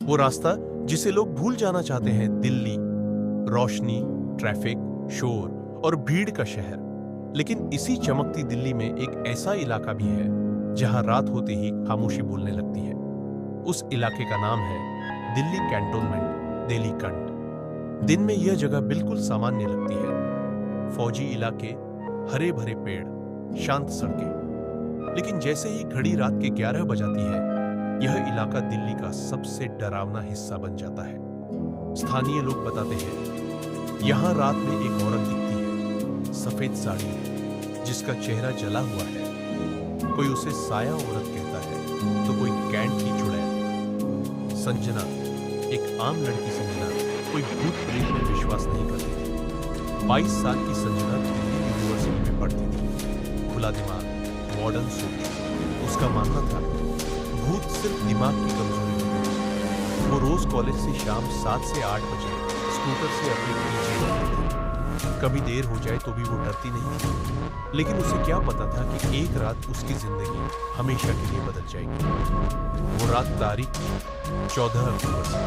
वो रास्ता जिसे लोग भूल जाना चाहते हैं, दिल्ली। रोशनी, ट्रैफिक, शोर और भीड़ का शहर। लेकिन इसी चमकती दिल्ली में एक ऐसा इलाका भी है जहां रात होते ही खामोशी बोलने लगती है। उस इलाके का नाम है दिल्ली कैंटोनमेंट, दिल्ली कंट। दिन में यह जगह बिल्कुल सामान्य लगती है, फौजी इलाके, हरे भरे पेड़, शांत सड़कें। लेकिन जैसे ही घड़ी रात के 11 बजाती है, यह इलाका दिल्ली का सबसे डरावना हिस्सा बन जाता है। स्थानीय लोग बताते हैं, यहां रात में एक औरत दिखती है, सफेद साड़ी में, जिसका चेहरा जला हुआ है। कोई उसे साया औरत कहता है, तो कोई कैंट की चुड़ैल। संजना, एक आम लड़की संजना, कोई भूत प्रेत में विश्वास नहीं करती। 22 साल की संजना दिल्ली यूनिवर्सिटी में पढ़ती थी। खुला दिमाग, मॉडर्न सोच। उसका मानना था, भूत सिर्फ दिमाग की कमजोरी है। वो रोज कॉलेज से शाम 7 से 8 बजे स्कूटर से अपने पीछे जाती थी। कभी देर हो जाए तो भी वो डरती नहीं थी। लेकिन उसे क्या पता था कि एक रात उसकी जिंदगी हमेशा के लिए बदल जाएगी। वो रात तारीख 14 अक्टूबर से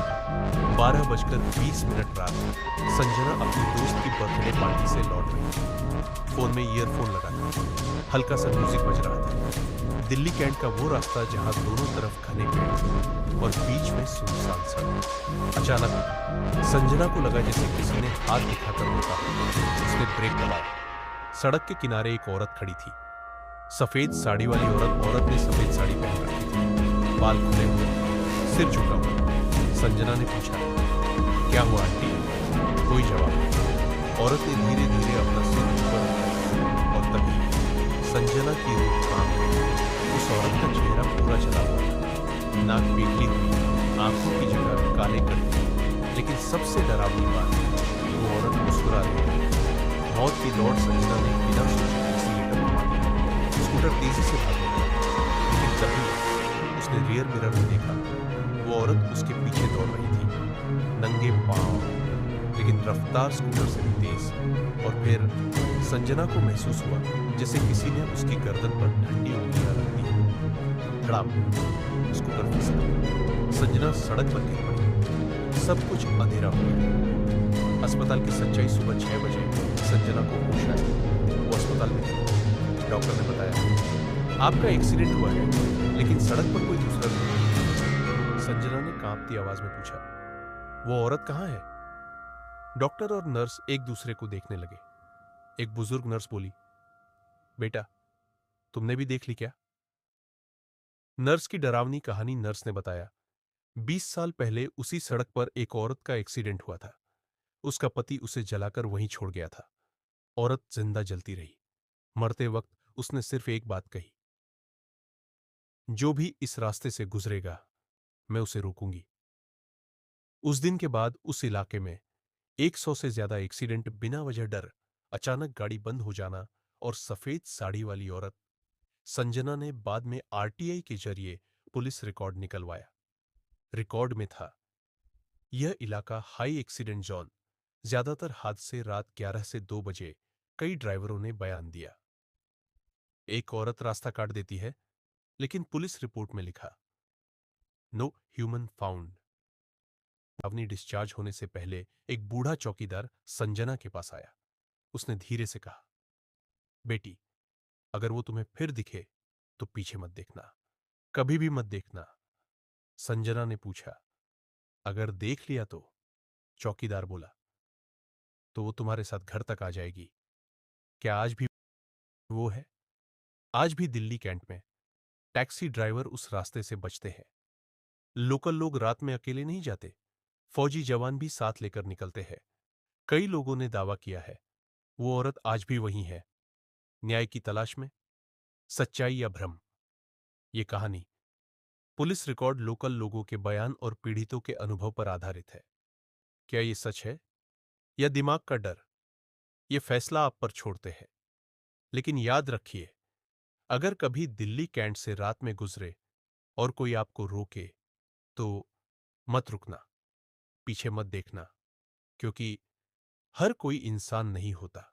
12:20 रात संजना अपनी दोस्त की बर्थडे पार्टी से लौट रही थी। फोन में ईयरफोन लगा था, हल्का सा म्यूजिक बज रहा था। दिल्ली कैंट का वो रास्ता जहां दोनों तरफ घने पेड़ थे और बीच में सुनसान सड़क। अचानक संजना को लगा जैसे किसी ने हाथ दिखाकर रोका। उसने ब्रेक दबाया। सड़क के किनारे एक औरत खड़ी थी, सफेद साड़ी वाली औरत। औरत ने सफेद साड़ी पहन रखी थी, बाल खुले हुए, सिर झुका हुआ। संजना ने पूछा, क्या हुआ आंटी? कोई जवाब नहीं। औरत ने धीरे धीरे अपना सिर ऊपर उठाया और तभी संजना की रूह कांप गई। उस औरत का चेहरा पूरा जला हुआ था, नाक पीली हुई, आंखों की जगह काले कड़े। लेकिन सबसे डरावनी बात, वो औरत मुस्कुरा रही थी। मौत की दौड़ संजना ने बिना सोचे एक्सीलेटर दबा दिया। स्कूटर तेजी से भागने लगा, लेकिन तभी उसने रियर मिरर में देखा, वो औरत उसके पीछे दौड़ रही थी, नंगे पांव, लेकिन रफ्तार स्कूटर से भी तेज। और फिर संजना को महसूस हुआ जैसे किसी ने उसकी गर्दन पर ठंडी उंगलियां रख दी। धड़ाम, स्कूटर फिसला। संजना सड़क पर गिर पड़ी। सब कुछ अंधेरा हो गया। अस्पताल की सच्चाई सुबह 6 बजे संजना को होश आया। वो अस्पताल में थी। डॉक्टर ने बताया, आपका एक्सीडेंट हुआ है, लेकिन सड़क पर कोई दूसरा नहीं। संजना ने कांपती आवाज में पूछा, वो औरत कहां है? डॉक्टर और नर्स एक दूसरे को देखने लगे। एक बुजुर्ग नर्स बोली, बेटा, तुमने भी देख ली क्या? नर्स की डरावनी कहानी। नर्स ने बताया, 20 साल पहले उसी सड़क पर एक औरत का एक्सीडेंट हुआ था। उसका पति उसे जलाकर वहीं छोड़ गया था। औरत जिंदा जलती रही। मरते वक्त उसने सिर्फ एक बात कही, जो भी इस रास्ते से गुजरेगा, मैं उसे रोकूंगी। उस दिन के बाद उस इलाके में 100 से ज्यादा एक्सीडेंट बिना वजह डर, अचानक गाड़ी बंद हो जाना और सफेद साड़ी वाली औरत। संजना ने बाद में आरटीआई के जरिए पुलिस रिकॉर्ड निकलवाया। रिकॉर्ड में था, यह इलाका हाई एक्सीडेंट जोन। ज्यादातर हादसे रात 11 से 2 बजे। कई ड्राइवरों ने बयान दिया। एक औरत रास्ता काट देती है, लेकिन पुलिस रिपोर्ट में लिखा, no human found. Avani discharge होने से पहले एक बूढ़ा चौकीदार संजना के पास आया। उसने धीरे से कहा, बेटी, अगर वो तुम्हें फिर दिखे तो पीछे मत देखना, कभी भी मत देखना। संजना ने पूछा, अगर देख लिया तो? चौकीदार बोला, तो वो तुम्हारे साथ घर तक आ जाएगी। क्या आज भी वो है? आज भी दिल्ली कैंट में टैक्सी ड्राइवर उस रास्ते से बचते हैं। लोकल लोग रात में अकेले नहीं जाते, फौजी जवान भी साथ लेकर निकलते हैं। कई लोगों ने दावा किया है, वो औरत आज भी वहीं है, न्याय की तलाश में। सच्चाई या भ्रम? ये कहानी, पुलिस रिकॉर्ड, लोकल लोगों के बयान और पीड़ितों के अनुभव पर आधारित है। क्या ये सच है या दिमाग का डर? ये फैसला आप पर छोड़ते हैं। लेकिन याद रखिए, अगर कभी दिल्ली कैंट से रात में गुजरे और कोई आपको रोके, तो मत रुकना, पीछे मत देखना, क्योंकि हर कोई इंसान नहीं होता।